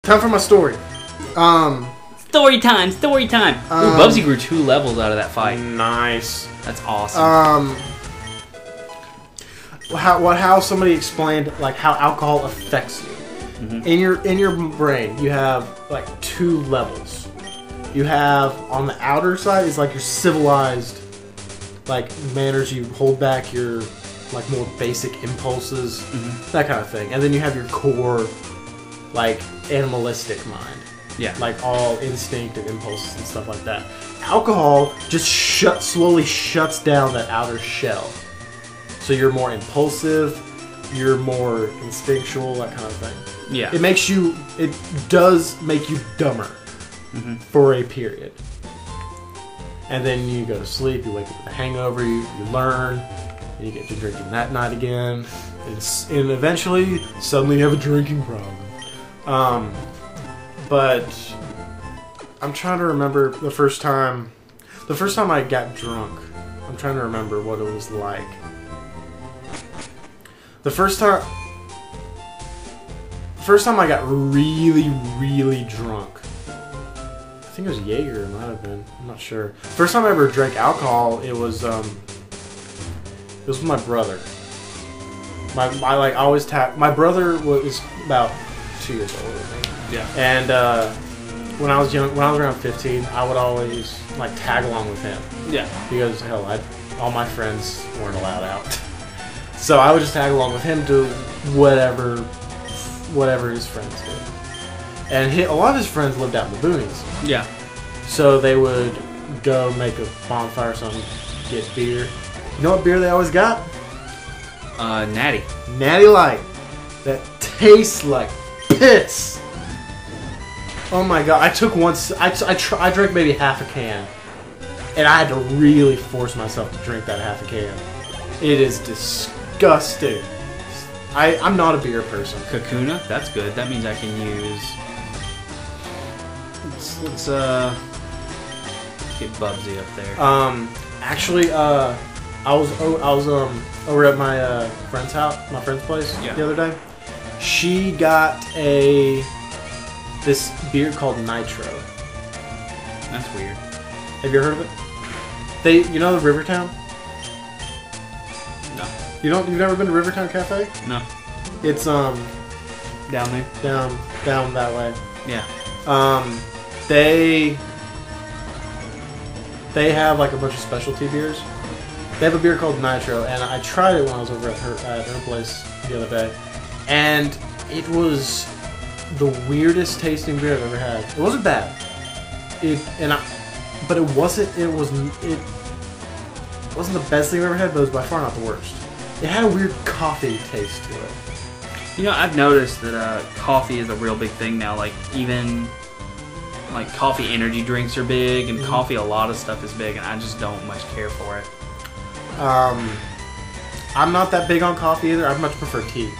Time for my story. Story time, story time. Ooh, Bubsy grew 2 levels out of that fight. Nice. That's awesome. How somebody explained like how alcohol affects you. In your brain, you have like 2 levels. You have on the outer side is like your civilized like manners, you hold back your like more basic impulses, that kind of thing. And then you have your core like animalistic mind. Yeah. Like all instinct and impulses and stuff like that. Alcohol just slowly shuts down that outer shell. So you're more impulsive, you're more instinctual, that kind of thing. Yeah. It does make you dumber for a period. And then you go to sleep, you wake up with a hangover, you learn, and you get to drinking that night again. And eventually, suddenly you have a drinking problem. But I'm trying to remember the first time I got drunk. I'm trying to remember what it was like. The first time I got really, really drunk. I think it was Jaeger, it might have been. I'm not sure. First time I ever drank alcohol, it was with my brother. My brother was about 2 years older than me. Yeah. And when I was around 15, I would always like tag along with him. Yeah. Because hell, all my friends weren't allowed out. So I would just tag along with him to whatever his friends did. And a lot of his friends lived out in the boonies. Yeah. So they would go make a bonfire or something, get beer. You know what beer they always got? Natty. Natty Light. That tastes like piss. Oh my god! I took once. I drank maybe half a can, and I had to really force myself to drink that half a can. It is disgusting. I'm not a beer person. Kakuna? That's good. That means I can use. Let's get Bubsy up there. Actually, I was over at my friend's house, my friend's place the other day. She got this beer called Nitro. That's weird. Have you heard of it? You know the Rivertown? No. You've never been to Rivertown Cafe? No. It's down there. Down that way. Yeah. They have like a bunch of specialty beers. They have a beer called Nitro, and I tried it when I was over at her place the other day, and it was the weirdest tasting beer I've ever had. It wasn't bad. But it wasn't the best thing I've ever had, but it was by far not the worst. It had a weird coffee taste to it. You know, I've noticed that coffee is a real big thing now. Like even like coffee energy drinks are big, and coffee, a lot of stuff is big, and I just don't much care for it. I'm not that big on coffee either. I much prefer tea.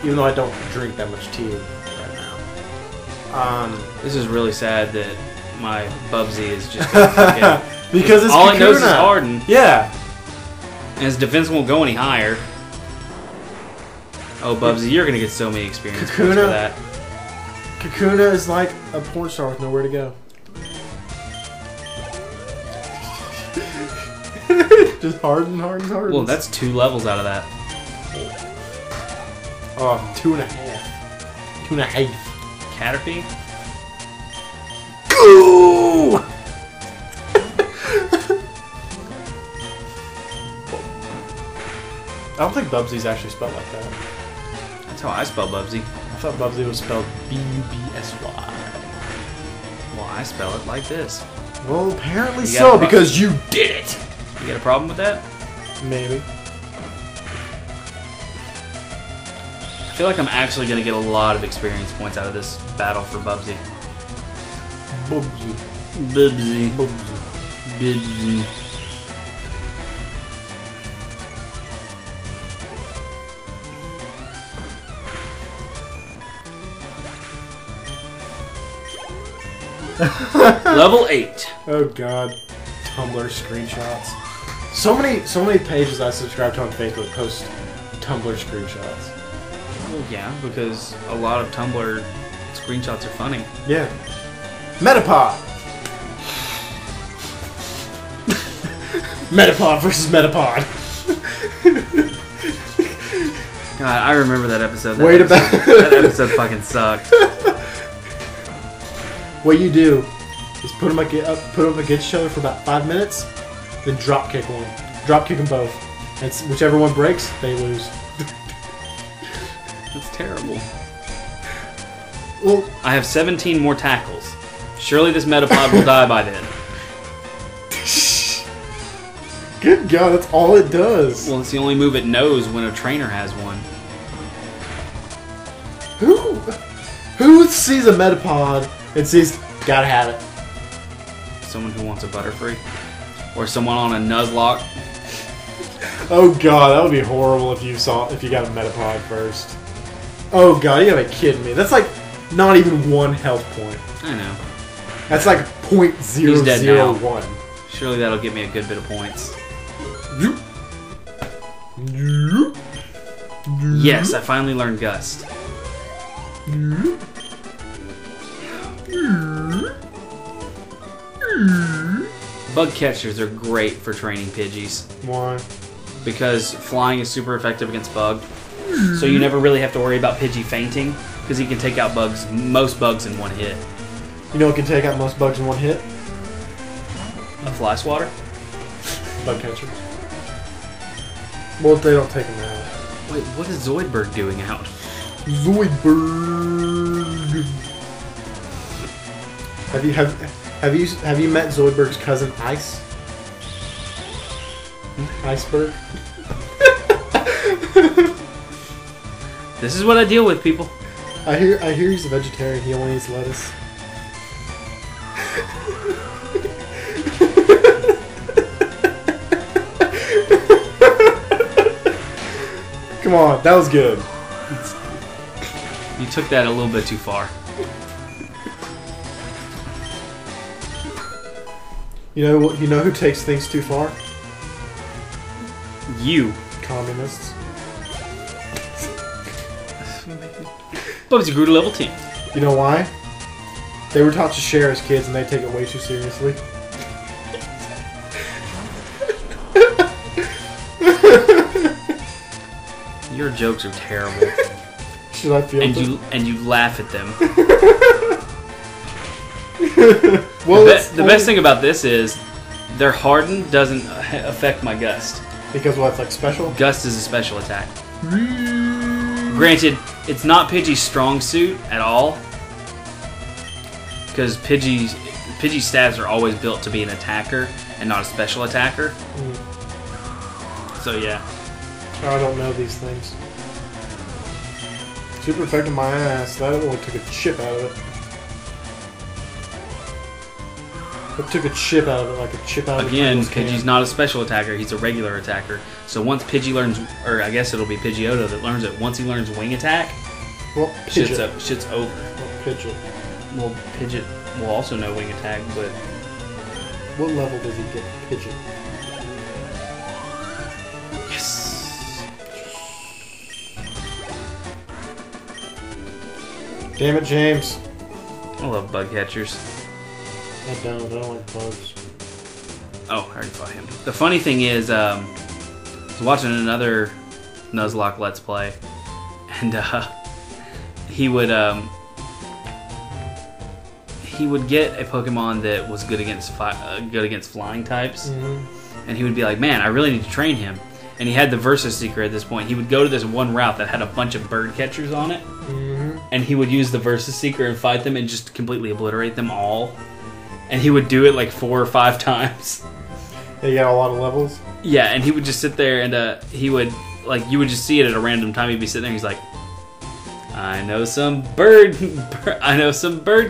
Even though I don't drink that much tea right now. This is really sad that my Bubsy is just because it's all Kakuna. it knows is Harden. Yeah. And his defense won't go any higher. Oh, Bubsy, you're gonna get so many experience points for that. Kakuna is like a porn star with nowhere to go. Just harden. Well, that's 2 levels out of that. Oh, 2.5. 2.5. Caterpie? Go! I don't think Bubsy's actually spelled like that. That's how I spell Bubsy. I thought Bubsy was spelled B-U-B-S-Y. Well, I spell it like this. Well, apparently so, because you did it! You got a problem with that? Maybe. I feel like I'm actually going to get a lot of experience points out of this battle for Bubsy. Bubsy. Bubsy. Bubsy. Bubsy. Level 8. Oh god. Tumblr screenshots. So many pages I subscribe to on Facebook post Tumblr screenshots. Well, yeah, because a lot of Tumblr screenshots are funny. Yeah. Metapod! Metapod versus Metapod. God, I remember that episode. That episode fucking sucked. What you do is put them against each other for about 5 minutes, then drop kick one. Drop kick them both. And whichever one breaks, they lose. That's terrible. Well, I have 17 more tackles. Surely this Metapod will die by then. Good God, that's all it does. Well, it's the only move it knows when a trainer has one. Who sees a Metapod and sees, gotta have it? Someone who wants a Butterfree? Or someone on a Nuzlocke? Oh God, that would be horrible if you got a Metapod first. Oh God, you gotta be kidding me. That's like not even 1 health point. I know. That's like He's dead now. .001. Surely that'll give me a good bit of points. Yes, I finally learned Gust. Bug catchers are great for training Pidgeys. Why? Because flying is super effective against bug. So you never really have to worry about Pidgey fainting, because he can take out most bugs in 1 hit. You know what can take out most bugs in 1 hit? A fly swatter? Bug catcher. Well, they don't take them out. Wait, what is Zoidberg doing out? Zoidberg. Have you met Zoidberg's cousin Ice? Iceberg. This is what I deal with, people. I hear he's a vegetarian. He only eats lettuce. Come on, that was good. You took that a little bit too far. You know who takes things too far? You. Communists. Bubsy grew to level 10. You know why? They were taught to share as kids and they take it way too seriously. Your jokes are terrible. Should I feel and you laugh at them. Well, the best thing about this is their harden doesn't affect my Gust. Because what's like special? Gust is a special attack. Granted, it's not Pidgey's strong suit at all. Because Pidgey's stats are always built to be an attacker and not a special attacker. So yeah. I don't know these things. Super effective my ass. That only took a chip out of it. It took a chip out of it, like a chip out of it. Again, Pidgey's not a special attacker, he's a regular attacker. So once Pidgey learns, or I guess it'll be Pidgeotto that learns it, once he learns Wing Attack, well, shit's over. Well, Pidgeot. Well, Pidgeot will also know Wing Attack, but... What level does he get Pidgeot? Yes! Damn it, James. I love bug catchers. I don't like bugs. Oh, I already fought him. The funny thing is, I was watching another Nuzlocke Let's Play, and he would get a Pokemon that was good against flying types, and he would be like, "Man, I really need to train him." And he had the Versus Seeker at this point. He would go to this one route that had a bunch of bird catchers on it, and he would use the Versus Seeker and fight them and just completely obliterate them all. And he would do it like 4 or 5 times. He got a lot of levels? Yeah, and he would just sit there and he would, like, you would just see it at a random time. He'd be sitting there and he's like, I know some bird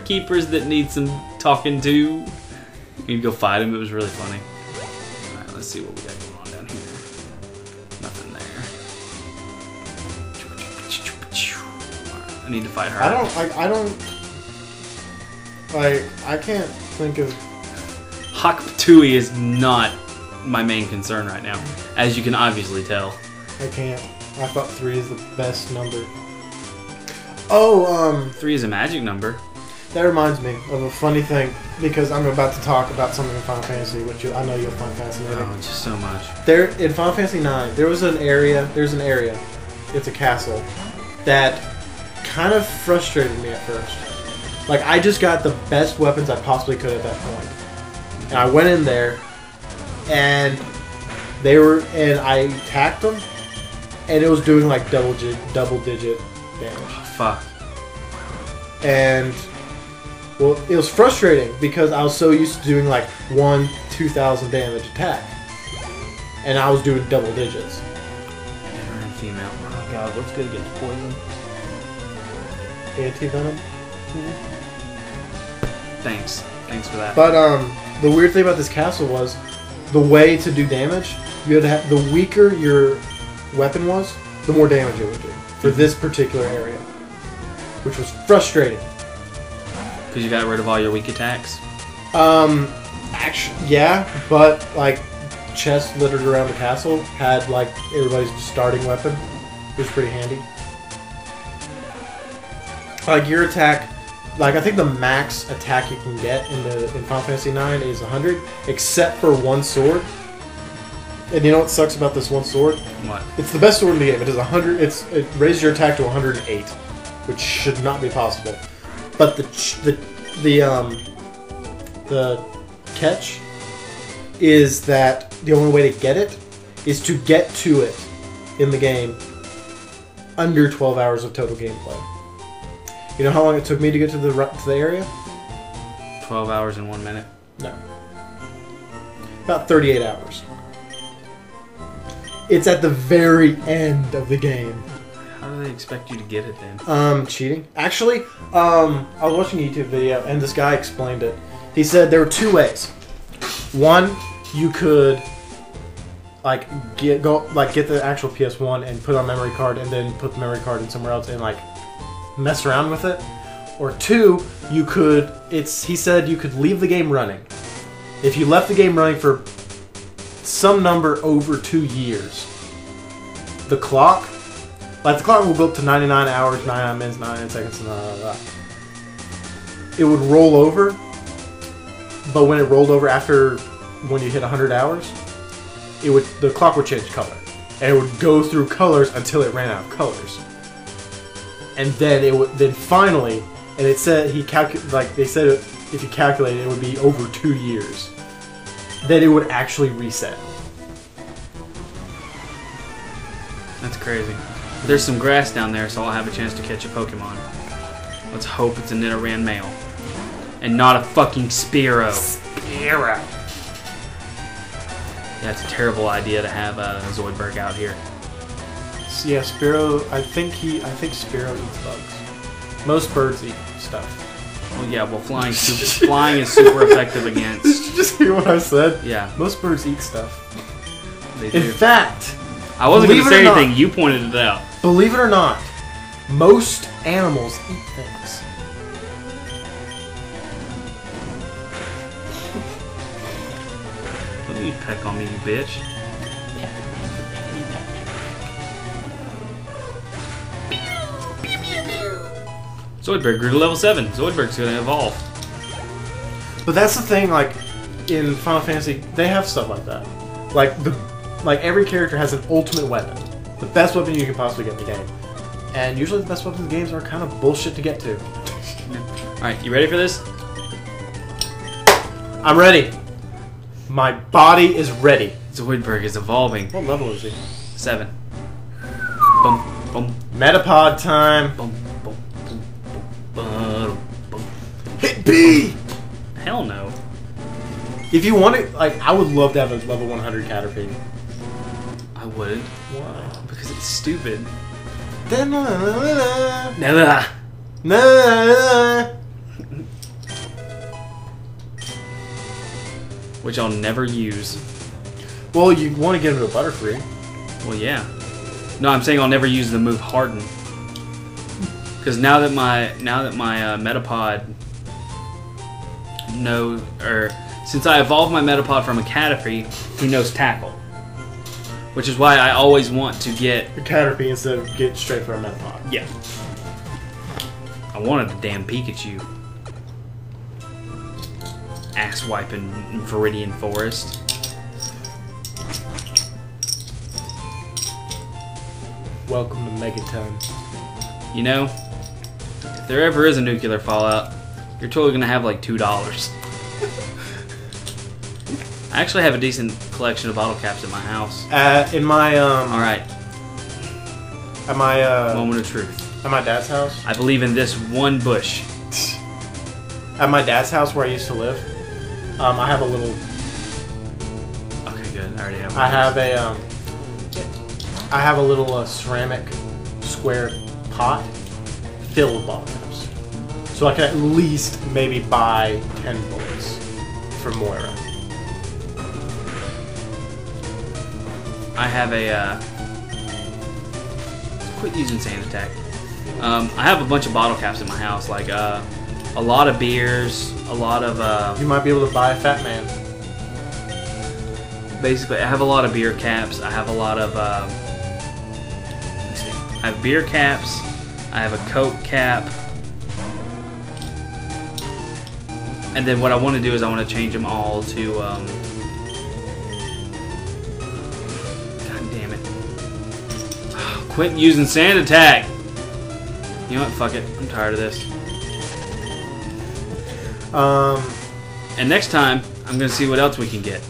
keepers that need some talking to. You'd go fight him. It was really funny. Alright, let's see what we got going on down here. Nothing there. Right, I need to fight her. I can't think of... Hakptui is not my main concern right now, as you can obviously tell. I can't. I thought 3 is the best number. Oh, 3 is a magic number. That reminds me of a funny thing, because I'm about to talk about something in Final Fantasy, which I know you'll find fascinating. Oh, just so much. There, in Final Fantasy IX, there's an area, it's a castle, that kind of frustrated me at first. Like, I just got the best weapons I possibly could at that point. And I went in there, and I attacked them, and it was doing like double digit damage. Oh, fuck. And, well, it was frustrating because I was so used to doing like 2,000 damage attack. And I was doing double digits. Never and female. Oh god, what's good against poison? Anti-venom? Thanks for that. But the weird thing about this castle was the way to do damage, you had to have, the weaker your weapon was, the more damage it would do for this particular area, which was frustrating. Because you got rid of all your weak attacks? Actually, yeah, but like chests littered around the castle had like everybody's starting weapon, which was pretty handy. Like your attack, like I think the max attack you can get in Final Fantasy IX is 100, except for one sword. And you know what sucks about this one sword? What? It's the best sword in the game. It is 100. It raises your attack to 108, which should not be possible. But the catch is that the only way to get it is to get to it in the game under 12 hours of total gameplay. You know how long it took me to get to the area? 12 hours and 1 minute. No. About 38 hours. It's at the very end of the game. How do they expect you to get it then? Cheating. Actually, I was watching a YouTube video and this guy explained it. He said there were two ways. One, you could like get the actual PS1 and put it on memory card and then put the memory card in somewhere else and like mess around with it. Or two, you could he said you could leave the game running. If you left the game running for some number over 2 years, the clock will go up to 99 hours, 99 minutes, 99 seconds, and blah, blah, blah. It would roll over, but when it rolled over when you hit 100 hours, the clock would change color, and it would go through colors until it ran out of colors, and then finally, and it said they said if you calculate it, it would be over 2 years. Then it would actually reset. That's crazy. There's some grass down there, so I'll have a chance to catch a Pokemon. Let's hope it's a Nidoran male. And not a fucking Spearow. Spearow. Yeah, it's a terrible idea to have Zoidberg out here. Yeah, Spearow, I think Spearow eats bugs. Most birds eat stuff. Well, yeah, well, flying is super effective against... Did you just hear what I said? Yeah. Most birds eat stuff. They do. In fact... I wasn't going to say anything, you pointed it out. Believe it or not, most animals eat things. Don't you peck on me, you bitch. Zoidberg grew to level 7. Zoidberg's going to evolve. But that's the thing, like, in Final Fantasy, they have stuff like that. Like every character has an ultimate weapon. The best weapon you can possibly get in the game. And usually the best weapons in the games are kind of bullshit to get to. Alright, you ready for this? I'm ready. My body is ready. Zoidberg is evolving. What level is he? 7. Boom, boom. Metapod time. Boom, boom, boom, boom, boom. Hit B! Hell no. If you want it, like, I would love to have a level 100 Caterpie. I wouldn't. Why? Because it's stupid. Never. Which I'll never use. Well, you want to get into a Butterfree. Well, yeah. No, I'm saying I'll never use the move Harden. Because now that my Metapod since I evolved my Metapod from a Caterpie, he knows Tackle. Which is why I always want to get a Caterpie instead of get straight for a Metapod. Yeah. wanted a damn Pikachu. Ass wiping Viridian Forest. Welcome to Megaton. You know, if there ever is a nuclear fallout, you're totally gonna have like $2. I actually have a decent collection of bottle caps in my house. In my All right. At my moment of truth. At my dad's house. I believe in this one bush. At my dad's house where I used to live, I have a little. Okay, good. I already have. I have a little ceramic square pot filled with bottle caps, so I can at least maybe buy 10 bullets for Moira. I have a. Quit using sand attack. I have a bunch of bottle caps in my house, like a lot of beers, a lot of. You might be able to buy a Fat Man. Basically, I have a lot of beer caps. I have a lot of. Let's see. I have beer caps. I have a Coke cap. And then what I want to do is I want to change them all to. God damn it! Quit using sand attack. You know what? Fuck it. I'm tired of this. And next time, I'm gonna see what else we can get.